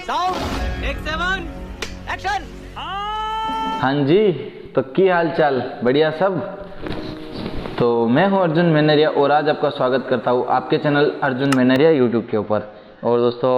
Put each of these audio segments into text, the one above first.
Sound take 7 action. हाँ जी, तो की हाल चाल, बढ़िया सब। तो मैं हूं अर्जुन मेनरिया और आज आपका स्वागत करता हूं आपके चैनल अर्जुन मेनरिया यूट्यूब के ऊपर। और दोस्तों,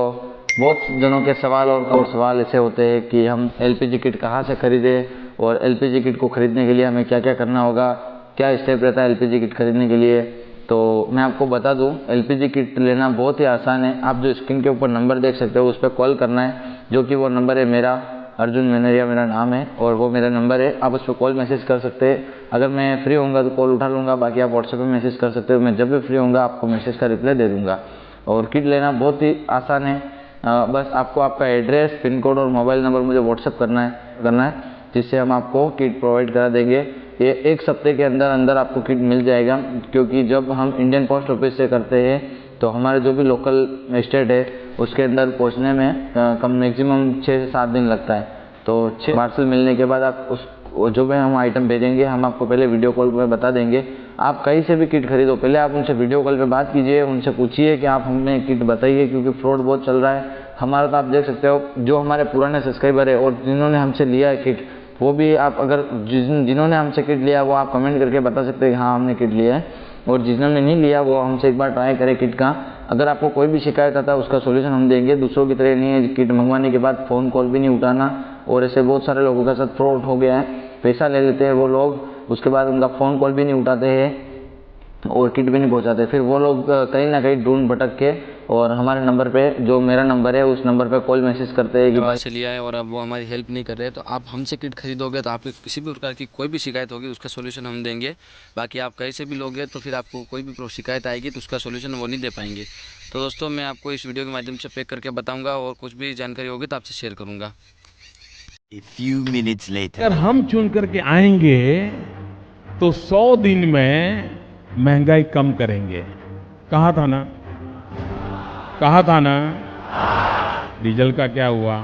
बहुत जनों के सवाल और सवाल ऐसे होते हैं कि हम एलपीजी किट कहां से खरीदें और एलपीजी किट को खरीदने के लिए हमें क्या क्या करना होगा, क्या स्टेप रहता है एलपीजी किट खरीदने के लिए। तो मैं आपको बता दूं, एलपीजी किट लेना बहुत ही आसान है। आप जो स्क्रीन के ऊपर नंबर देख सकते हो उस पर कॉल करना है, जो कि वो नंबर है मेरा, अर्जुन मेनरिया मेरा नाम है और वो मेरा नंबर है। आप उस पर कॉल मैसेज कर सकते हैं। अगर मैं फ्री होऊंगा तो कॉल उठा लूँगा, बाकी आप व्हाट्सएप पे मैसेज कर सकते हो। मैं जब भी फ्री होऊंगा आपको मैसेज का रिप्लाई दे दूँगा। और किट लेना बहुत ही आसान है। बस आपको आपका एड्रेस, पिन कोड और मोबाइल नंबर मुझे व्हाट्सएप करना है, जिससे हम आपको किट प्रोवाइड करा देंगे। ये एक हफ्ते के अंदर अंदर आपको किट मिल जाएगा, क्योंकि जब हम इंडियन पोस्ट ऑफिस से करते हैं तो हमारे जो भी लोकल स्टेट है उसके अंदर पहुंचने में कम मैक्सिमम 6 से 7 दिन लगता है। तो 6 पार्सल मिलने के बाद आप उस जो भी हम आइटम भेजेंगे हम आपको पहले वीडियो कॉल पर बता देंगे। आप कहीं से भी किट खरीदो, पहले आप उनसे वीडियो कॉल पे बात कीजिए, उनसे पूछिए कि आप हमें किट बताइए, क्योंकि फ्रॉड बहुत चल रहा है हमारा। तो आप देख सकते हो, जो हमारे पुराने सब्सक्राइबर है और जिन्होंने हमसे लिया है किट, वो भी आप अगर जिन्होंने हमसे किट लिया वो आप कमेंट करके बता सकते हैं कि हाँ हमने किट लिया है, और जिन्होंने नहीं लिया वो हमसे एक बार ट्राई करें किट का। अगर आपको कोई भी शिकायत आता है उसका सोल्यूशन हम देंगे। दूसरों की तरह नहीं है, किट मंगवाने के बाद फ़ोन कॉल भी नहीं उठाना। और ऐसे बहुत सारे लोगों के साथ फ्रॉड हो गया है, पैसा ले लेते हैं वो लोग, उसके बाद उनका फ़ोन कॉल भी नहीं उठाते हैं और किट भी नहीं पहुंचाते। फिर वो लोग कहीं ना कहीं ढूंढ भटक के और हमारे नंबर पे, जो मेरा नंबर है उस नंबर पे कॉल मैसेज करते हैं कि भाई से लिया है और अब वो हमारी हेल्प नहीं कर रहे। तो आप हमसे किट खरीदोगे तो आपकी किसी भी प्रकार की कोई भी शिकायत होगी उसका सोल्यूशन हम देंगे। बाकी आप कहीं से भी लोगे तो फिर आपको कोई भी शिकायत आएगी तो उसका सोल्यूशन वो नहीं दे पाएंगे। तो दोस्तों, मैं आपको इस वीडियो के माध्यम से पैक करके बताऊँगा और कुछ भी जानकारी होगी तो आपसे शेयर करूँगा। A few minutes later. अगर हम चुन करके आएंगे तो 100 दिन में महंगाई कम करेंगे। कहा था ना। डीजल का क्या हुआ?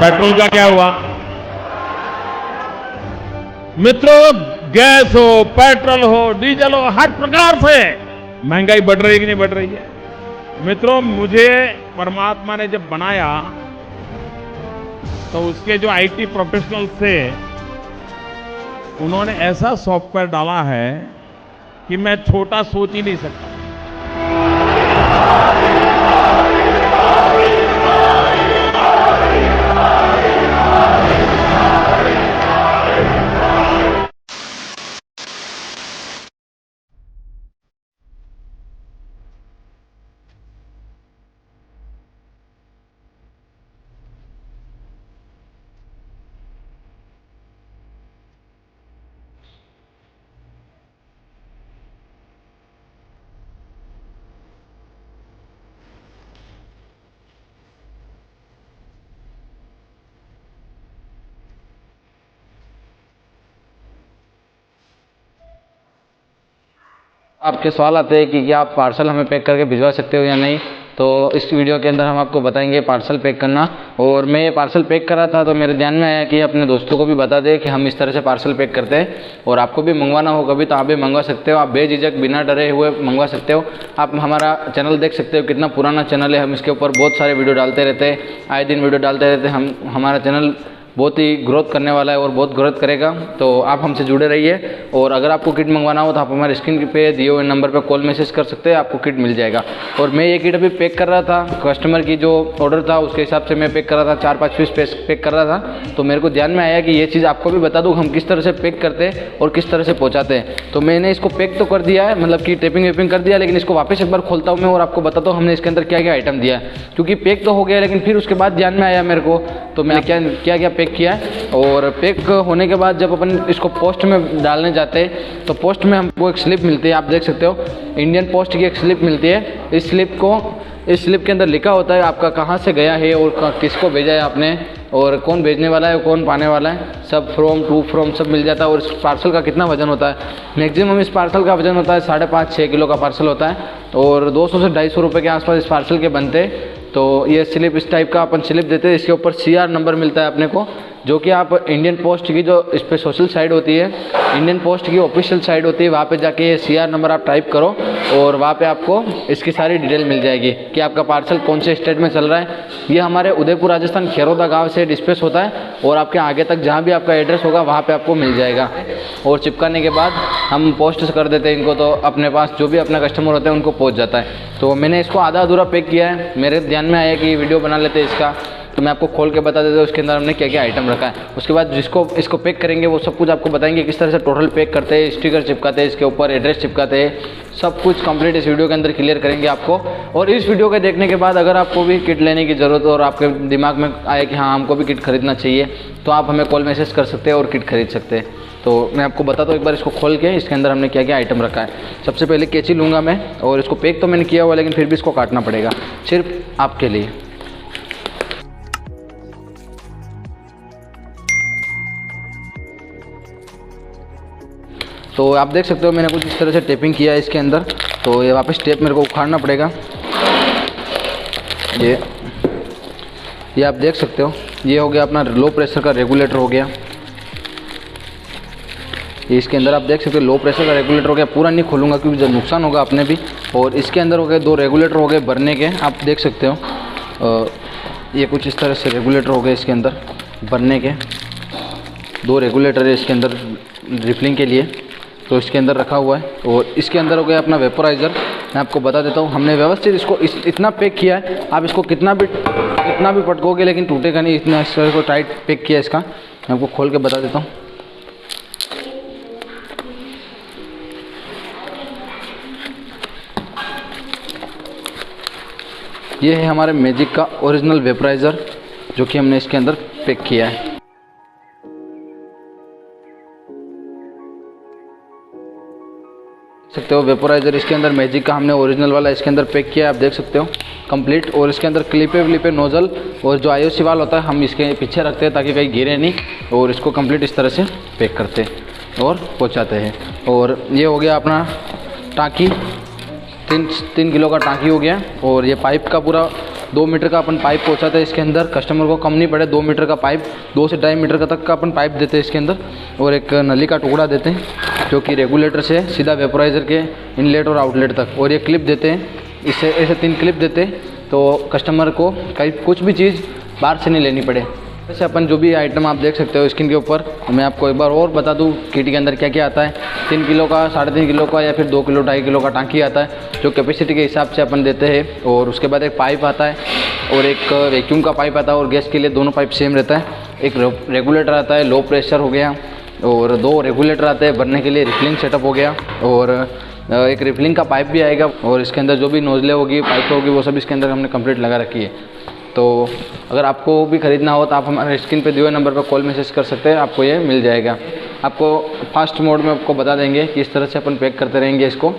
पेट्रोल का क्या हुआ? मित्रों, गैस हो, पेट्रोल हो, डीजल हो, हर प्रकार से महंगाई बढ़ रही है कि नहीं बढ़ रही है? मित्रों, मुझे परमात्मा ने जब बनाया तो उसके जो आईटी प्रोफेशनल्स थे उन्होंने ऐसा सॉफ्टवेयर डाला है कि मैं छोटा सोच ही नहीं सकता। आपके सवाल आते हैं कि क्या आप पार्सल हमें पैक करके भिजवा सकते हो या नहीं। तो इस वीडियो के अंदर हम आपको बताएंगे पार्सल पैक करना। और मैं ये पार्सल पैक कर रहा था तो मेरे ध्यान में आया कि अपने दोस्तों को भी बता दें कि हम इस तरह से पार्सल पैक करते हैं, और आपको भी मंगवाना हो कभी तो आप भी मंगवा सकते हो। आप बेझिझक बिना डरे हुए मंगवा सकते हो। आप हमारा चैनल देख सकते हो, कितना पुराना चैनल है। हम इसके ऊपर बहुत सारे वीडियो डालते रहते हैं, आए दिन वीडियो डालते रहते हैं। हमारा चैनल बहुत ही ग्रोथ करने वाला है और बहुत ग्रोथ करेगा। तो आप हमसे जुड़े रहिए। और अगर आपको किट मंगवाना हो तो आप हमारे स्क्रीन पे दिए हुए नंबर पे कॉल मैसेज कर सकते हैं, आपको किट मिल जाएगा। और मैं ये किट अभी पैक कर रहा था, कस्टमर की जो ऑर्डर था उसके हिसाब से मैं पैक कर रहा था, 4-5 पीस पैक कर रहा था। तो मेरे को ध्यान में आया कि ये चीज़ आपको भी बता दूँ हम किस तरह से पैक करते हैं और किस तरह से पहुँचाते हैं। तो मैंने इसको पैक तो कर दिया है, मतलब कि टेपिंग वेपिंग कर दिया, लेकिन इसको वापस एक बार खोलता हूँ मैं और आपको बताता हूँ हमने इसके अंदर क्या क्या आइटम दिया है। क्योंकि पैक तो हो गया, लेकिन फिर उसके बाद ध्यान में आया मेरे को, तो मैंने क्या पैक किया है। और पैक होने के बाद जब अपन इसको पोस्ट में डालने जाते हैं तो पोस्ट में हमको एक स्लिप मिलती है। आप देख सकते हो, इंडियन पोस्ट की एक स्लिप मिलती है। इस स्लिप के अंदर लिखा होता है आपका कहाँ से गया है और किसको भेजा है आपने, और कौन भेजने वाला है, कौन पाने वाला है, सब फ्रॉम टू फ्रॉम सब मिल जाता है। और इस पार्सल का कितना वजन होता है, मैक्सिमम इस पार्सल का वजन होता है 5.5-6 किलो का पार्सल होता है। और 200 से 250 रुपये के आसपास इस पार्सल के बनते हैं। तो ये स्लिप इस टाइप का अपन स्लिप देते हैं, इसके ऊपर CR नंबर मिलता है अपने को, जो कि आप इंडियन पोस्ट की जो इस पर सोशल साइट होती है, इंडियन पोस्ट की ऑफिशियल साइट होती है, वहाँ पे जाके CR नंबर आप टाइप करो और वहाँ पे आपको इसकी सारी डिटेल मिल जाएगी कि आपका पार्सल कौन से स्टेट में चल रहा है। ये हमारे उदयपुर राजस्थान खेरौदा गाँव से डिस्पैच होता है और आपके आगे तक जहाँ भी आपका एड्रेस होगा वहाँ पर आपको मिल जाएगा। और चिपकाने के बाद हम पोस्ट कर देते हैं इनको, तो अपने पास जो भी अपना कस्टमर होता है उनको पहुँच जाता है। तो मैंने इसको आधा अधूरा पैक किया है, मेरे ध्यान में आया कि वीडियो बना लेते हैं इसका, तो मैं आपको खोल के बता देता हूँ उसके अंदर हमने क्या क्या आइटम रखा है। उसके बाद जिसको इसको पैक करेंगे वो सब कुछ आपको बताएंगे किस तरह से टोटल पैक करते हैं, स्टिकर चिपकाते हैं, इसके ऊपर एड्रेस चिपकाते हैं, सब कुछ कंप्लीट इस वीडियो के अंदर क्लियर करेंगे आपको। और इस वीडियो के देखने के बाद अगर आपको भी किट लेने की ज़रूरत हो और आपके दिमाग में आए कि हाँ हमको भी किट खरीदना चाहिए, तो आप हमें कॉल मैसेज कर सकते हैं और किट खरीद सकते हैं। तो मैं आपको बताता हूँ एक बार इसको खोल के इसके अंदर हमने क्या क्या आइटम रखा है। सबसे पहले कैंची लूँगा मैं, और इसको पैक तो मैंने किया हुआ लेकिन फिर भी इसको काटना पड़ेगा सिर्फ आपके लिए। तो आप देख सकते हो मैंने कुछ इस तरह से टेपिंग किया है इसके अंदर। तो ये वापस टेप मेरे को उखाड़ना पड़ेगा। ये आप देख सकते हो, ये हो गया अपना लो प्रेशर का रेगुलेटर हो गया। ये इसके अंदर आप देख सकते हो लो प्रेशर का रेगुलेटर हो गया। पूरा नहीं खोलूँगा क्योंकि जब नुकसान होगा अपने भी। और इसके अंदर हो गए 2 रेगुलेटर हो गए भरने के, आप देख सकते हो। ये कुछ इस तरह से रेगुलेटर हो गए इसके अंदर भरने के। 2 रेगुलेटर है इसके अंदर रिफिलिंग के लिए, तो इसके अंदर रखा हुआ है। और इसके अंदर हो गया अपना वेपोराइज़र। मैं आपको बता देता हूँ, हमने व्यवस्थित इसको इतना पैक किया है, आप इसको कितना भी पटकोगे लेकिन टूटेगा नहीं, इतना इस तरह को टाइट पैक किया है इसका। मैं आपको खोल के बता देता हूँ। ये है हमारे मैजिक का ओरिजिनल वेपोराइज़र जो कि हमने इसके अंदर पैक किया है। सकते हो वेपोराइज़र इसके अंदर मैजिक का हमने ओरिजिनल वाला इसके अंदर पैक किया है, आप देख सकते हो कंप्लीट। और इसके अंदर क्लिपे नोज़ल और जो IOC वाल होता है हम इसके पीछे रखते हैं ताकि कहीं गिरे नहीं, और इसको कंप्लीट इस तरह से पैक करते हैं और पहुंचाते हैं। और ये हो गया अपना टाँकी, 3 किलो का टाँकी हो गया। और ये पाइप का पूरा 2 मीटर का अपन पाइप पहुंचाते हैं इसके अंदर, कस्टमर को कम नहीं पड़े। 2 मीटर का पाइप, 2 से 2.5 मीटर का तक का अपन पाइप देते हैं इसके अंदर। और एक नली का टुकड़ा देते हैं जो कि रेगुलेटर से सीधा वेपोराइज़र के इनलेट और आउटलेट तक। और ये क्लिप देते हैं, इससे ऐसे 3 क्लिप देते हैं तो कस्टमर को कहीं कुछ भी चीज़ बाहर से नहीं लेनी पड़े। वैसे अपन जो भी आइटम आप देख सकते हो स्क्रीन के ऊपर, मैं आपको एक बार और बता दूं किट के अंदर क्या क्या आता है। 3 किलो का, 3.5 किलो का या फिर 2 किलो 2.5 किलो का टाँकी आता है जो कैपेसिटी के हिसाब से अपन देते हैं। और उसके बाद एक पाइप आता है और एक वैक्यूम का पाइप आता है, और गैस के लिए दोनों पाइप सेम रहता है। एक रेगुलेटर आता है, लो प्रेशर हो गया, और 2 रेगुलेटर आते हैं भरने के लिए, रिफिलिंग सेटअप हो गया, और एक रिफिलिंग का पाइप भी आएगा। और इसके अंदर जो भी नोजले होगी, पाइप होगी, वो सब इसके अंदर हमने कंप्लीट लगा रखी है। तो अगर आपको भी ख़रीदना हो तो आप हमारे स्क्रीन पे दिए हुए नंबर पर कॉल मैसेज कर सकते हैं, आपको ये मिल जाएगा। आपको फास्ट मोड में आपको बता देंगे कि इस तरह से अपन पैक करते रहेंगे इसको।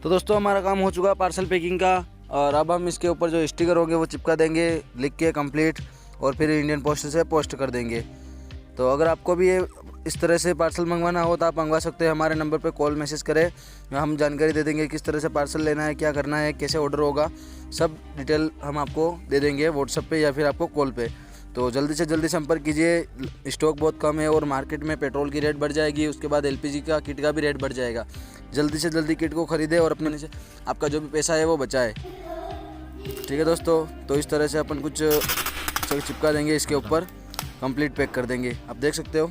तो दोस्तों हमारा काम हो चुका है पार्सल पैकिंग का, और अब हम इसके ऊपर जो स्टिकर होंगे वो चिपका देंगे लिख के कंप्लीट, और फिर इंडियन पोस्ट से पोस्ट कर देंगे। तो अगर आपको भी ये इस तरह से पार्सल मंगवाना हो तो आप मंगवा सकते हैं। हमारे नंबर पे कॉल मैसेज करें, हम जानकारी दे देंगे किस तरह से पार्सल लेना है, क्या करना है, कैसे ऑर्डर होगा, सब डिटेल हम आपको दे देंगे व्हाट्सएप पे या फिर आपको कॉल पे। तो जल्दी से जल्दी संपर्क कीजिए। स्टॉक बहुत कम है और मार्केट में पेट्रोल की रेट बढ़ जाएगी, उसके बाद LPG का किट का भी रेट बढ़ जाएगा। जल्दी से जल्दी किट को ख़रीदें और अपने से आपका जो भी पैसा है वो बचाए। ठीक है दोस्तों, तो इस तरह से अपन कुछ चिपका देंगे इसके ऊपर, कंप्लीट पैक कर देंगे। आप देख सकते हो।